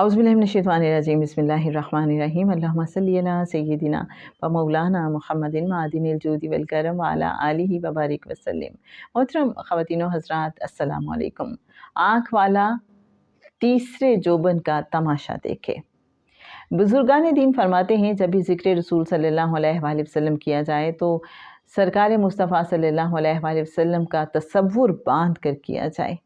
اعوذ باللہ من الشیطان الرجیم بسم اللہ الرحمن الرحیم اللہم صلی علی سیدنا و مولانا محمد معدن الجود والکرم وعلی آلہ وبارک وسلم۔ محترم خواتین و حضرات، السلام علیکم۔ آنکھ والا تیسرے جوبن کا تماشا دیکھے۔ بزرگان دین فرماتے ہیں جب بھی ذکر رسول صلی اللہ علیہ وآلہ وسلم کیا جائے تو سرکار مصطفیٰ صلی اللہ علیہ وآلہ وسلم کا تصور باندھ کر کیا جائے۔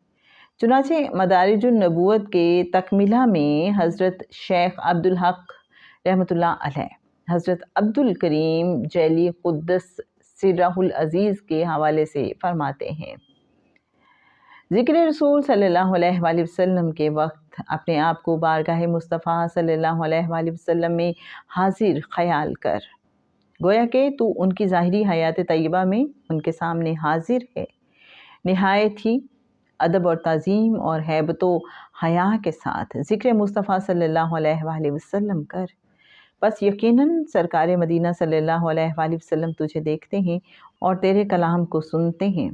چنانچہ مدارج النبوت کے تکملہ میں حضرت شیخ عبدالحق رحمۃ اللہ علیہ، حضرت عبد الکریم جیلی قدس سرہ العزیز کے حوالے سے فرماتے ہیں، ذکر رسول صلی اللہ علیہ وآلہ وسلم کے وقت اپنے آپ کو بارگاہ مصطفیٰ صلی اللہ علیہ وآلہ وسلم میں حاضر خیال کر، گویا کہ تو ان کی ظاہری حیات طیبہ میں ان کے سامنے حاضر ہے، نہایت ہی ادب اور تعظیم اور ہیبت و حیا کے ساتھ ذکر مصطفیٰ صلی اللہ علیہ وآلہ وسلم کر، بس یقیناً سرکار مدینہ صلی اللہ علیہ وآلہ وسلم تجھے دیکھتے ہیں اور تیرے کلام کو سنتے ہیں،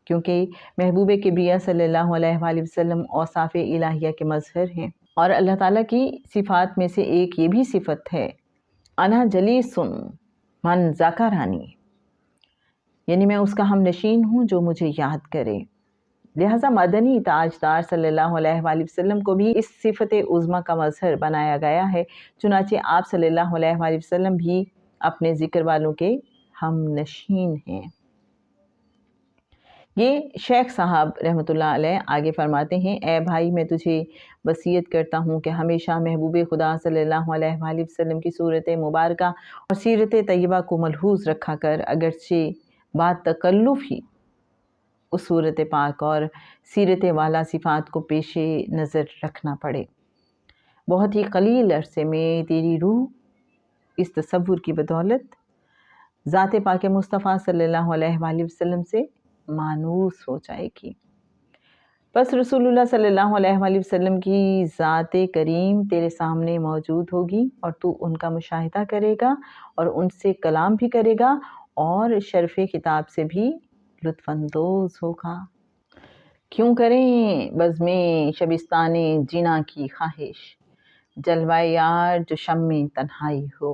کیونکہ محبوب کبریہ صلی اللہ علیہ وآلہ وسلم اوصاف الہیہ کے مظہر ہیں، اور اللہ تعالیٰ کی صفات میں سے ایک یہ بھی صفت ہے، انا جلیس من ذکرانی، یعنی میں اس کا ہم نشین ہوں جو مجھے یاد کرے۔ لہٰذا مدنی تاجدار صلی اللہ علیہ وآلہ وسلم کو بھی اس صفت عظمیٰ کا مظہر بنایا گیا ہے، چنانچہ آپ صلی اللہ علیہ وآلہ وسلم بھی اپنے ذکر والوں کے ہم نشین ہیں۔ یہ شیخ صاحب رحمۃ اللہ علیہ آگے فرماتے ہیں، اے بھائی، میں تجھے وصیت کرتا ہوں کہ ہمیشہ محبوب خدا صلی اللہ علیہ وآلہ وسلم کی صورت مبارکہ اور سیرت طیبہ کو ملحوظ رکھا کر، اگرچہ بعد تکلف ہی اس صورت پاک اور سیرت والا صفات کو پیش نظر رکھنا پڑے۔ بہت ہی قلیل عرصے میں تیری روح اس تصور کی بدولت ذات پاک مصطفیٰ صلی اللہ علیہ وآلہ وسلم سے مانوس ہو جائے گی۔ بس رسول اللہ صلی اللہ علیہ وآلہ وسلم کی ذات کریم تیرے سامنے موجود ہوگی اور تو ان کا مشاہدہ کرے گا اور ان سے کلام بھی کرے گا اور شرف خطاب سے بھی لطف اندوز ہوگا۔ کیوں کریں بزم شبستان جنا کی خواہش، جلوہ یار جو شمع تنہائی ہو۔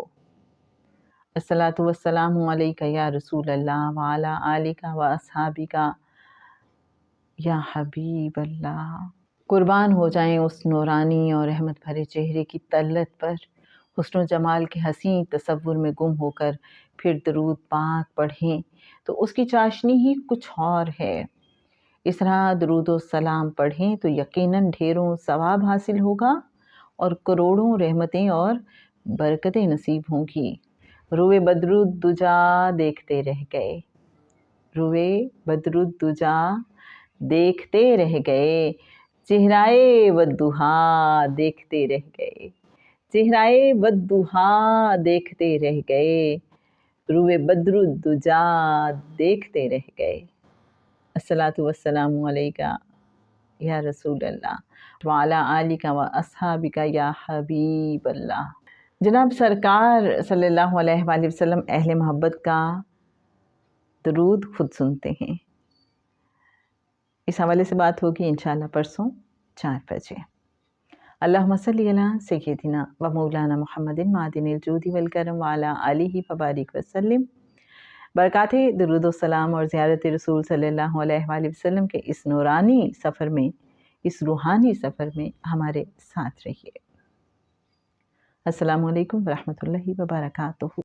الصلاۃ والسلام علیک یا رسول اللہ وعلی آلک و اصحابک یا حبیب اللہ۔ قربان ہو جائیں اس نورانی اور رحمت بھرے چہرے کی طلعت پر، حسن و جمال کے حسین تصور میں گم ہو کر پھر درود پاک پڑھیں تو اس کی چاشنی ہی کچھ اور ہے۔ اس طرح درود و سلام پڑھیں تو یقیناً ڈھیروں ثواب حاصل ہوگا اور کروڑوں رحمتیں اور برکتیں نصیب ہوں گی۔ روئے بدرالدجا دیکھتے رہ گئے، روئے بدرالدجا دیکھتے رہ گئے، چہرائے والضحیٰ دیکھتے رہ گئے، چہرائے والضحیٰ دیکھتے رہ گئے، روئے بدرالدجا دیکھتے رہ گئے۔ الصلاۃ والسلام علیک یا رسول اللہ وعلی آلک و اصحابک یا حبیب اللہ۔ جناب سرکار صلی اللہ علیہ وآلہ وسلم اہل محبت کا درود خود سنتے ہیں۔ اس حوالے سے بات ہوگی انشاءاللہ پرسوں 4 بجے۔ اللہم صلی علی سیدنا و مولانا محمد معدن الجود والکرم وعلی آلہ وبارک وسلم۔ برکات درود و سلام اور زیارت رسول صلی اللہ علیہ وآلہ وسلم کے اس نورانی سفر میں، اس روحانی سفر میں ہمارے ساتھ رہیے۔ السلام علیکم ورحمۃ اللہ وبرکاتہ۔